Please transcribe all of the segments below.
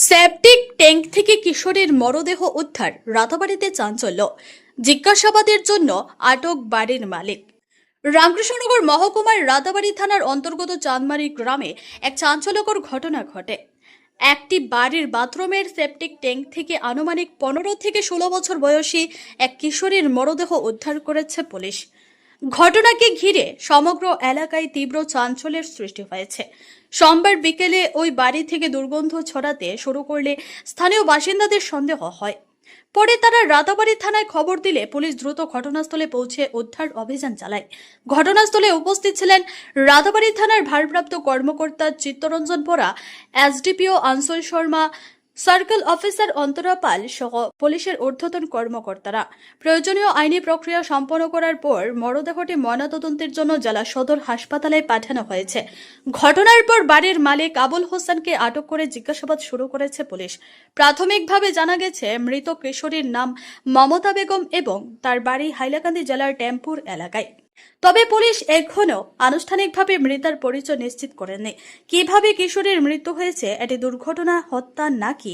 Septic tank থেকে কিশোরের মরদেহ উদ্ধার, রাতাবাড়িতে চাঞ্চল্য। জিজ্ঞাসাবাদের জন্য আটক বাড়ির মালিক। রামকৃষ্ণনগর মহকুমার রাতাবাড়ি থানার অন্তর্গত চাঁদমারি গ্রামে এক চাঞ্চল্যকর ঘটনা ঘটে। একটি বাড়ির বাথরুমের সেপটিক ট্যাঙ্ক থেকে আনুমানিক 15 থেকে 16 বছর বয়সী এক কিশোরীর মরদেহ উদ্ধার করেছে পুলিশ। ঘটনাকে ঘিরে সমগ্র এলাকায় তীব্র চাঞ্চল্যের সৃষ্টি হয়েছে। সোমবার বিকেলে ওই বাড়ি থেকে দুর্গন্ধ ছড়াতে শুরু করলে স্থানীয় বাসিন্দাদের সন্দেহ হয়। পরে তারা রাতাবাড়ি থানায় খবর দিলে পুলিশ দ্রুত ঘটনাস্থলে পৌঁছে উদ্ধার অভিযান চালায়। ঘটনাস্থলে উপস্থিত ছিলেন রাতাবাড়ি থানার ভারপ্রাপ্ত কর্মকর্তা Chittaranjan Bora, SDPO Anshul Sharma, circle officer Antara Pal সহ পুলিশের ঊর্ধ্বতন কর্মকর্তারা। প্রয়োজনীয় আইনি প্রক্রিয়া সম্পন্ন করার পর মরদেহটি ময়নাতদন্তের জন্য জেলা সদর হাসপাতালে পাঠানো হয়েছে। ঘটনার পর বাড়ির মালিক আবুল হোসেনকে আটক করে জিজ্ঞাসাবাদ শুরু করেছে পুলিশ। প্রাথমিকভাবে জানা গেছে মৃত কিশোরীর নাম মমতা বেগম এবং তার বাড়ি হাইলাকান্দি জেলার টেম্পুর এলাকায়। তবে পুলিশ এখনো আনুষ্ঠানিকভাবে মৃতার পরিচয় নিশ্চিত করেনি। কিভাবে কিশোরীর মৃত্যু হয়েছে, এটি দুর্ঘটনা, হত্যা নাকি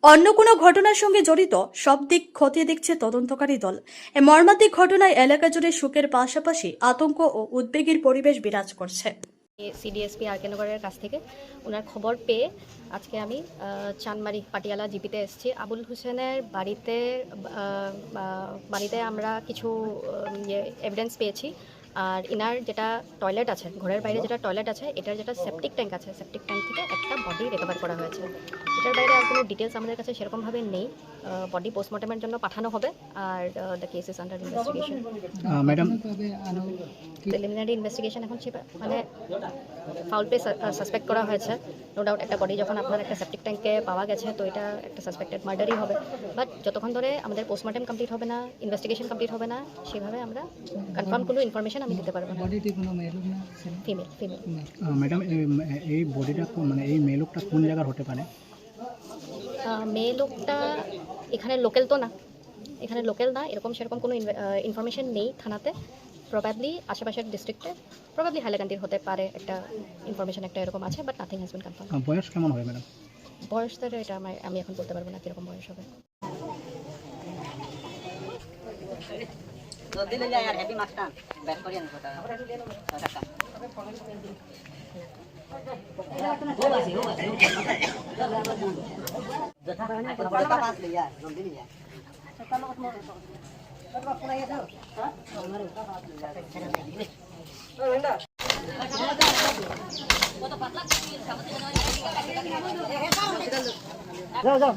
অন্য কোনো ঘটনার সঙ্গে জড়িত, সব দিক খতিয়ে দেখছে তদন্তকারী দল। এই মর্মান্তিক ঘটনায় এলাকা জুড়ে শোকের পাশাপাশি আতঙ্ক ও উদ্বেগের পরিবেশ বিরাজ করছে। সিডিএসপি আর কে নগরের কাছ থেকে ওনার খবর পেয়ে আজকে আমি চাঁদমারি পাটিয়ালা জিপিতে এসেছি। আবুল হোসেনের বাড়িতে আমরা কিছু এভিডেন্স পেয়েছি। আর ইনার যেটা টয়লেট আছে, ঘরের বাইরে যেটা টয়লেট আছে, এটার যেটা সেপটিক ট্যাঙ্ক আছে, সেপটিক ট্যাঙ্ক থেকে একটা বডি রিকভার করা হয়েছে। এটার বাইরে আর কোনো ডিটেলস আমাদের কাছে সেরকমভাবে নেই। বডি পোস্টমর্টমের জন্য পাঠানো হবে। Are the case is under investigation. Madam, preliminary investigation এখন মানে ফাউল প্লে সাসপেক্ট করা হয়েছে। নো ডাউট একটা বডি যখন আপনার একটা সেপটিক ট্যাঙ্কে পাওয়া গেছে, তো এটা একটা সাসপেক্টেড মার্ডারই হবে। বাট যতক্ষণ ধরে আমাদের পোস্টমর্টম কমপ্লিট হবে না, ইনভেস্টিগেশন কমপ্লিট হবে না, সেভাবে আমরা কনফার্ম কোনো ইনফরমেশন আমি দিতে পারবো না। ফিমেল। ম্যাডাম, এই বডিটা এই মেয়ে লোকটা কোন জায়গার হতে পারে? মেয়ে লোকটা এখানে লোকাল তো না, এরকম সেরকম কোনো ইনফরমেশন নেই থানাতে। প্রবাবলি আশেপাশের ডিস্ট্রিক্টে, প্রবাবলি হাইলাকান্দির হতে পারে, একটা ইনফরমেশন একটা এরকম আছে, but nothing has been confirm. বয়স কেমন হবে ম্যাডাম? বয়স তো এটা আমি এখন বলতে পারবো না কীরকম বয়স হবে। যাও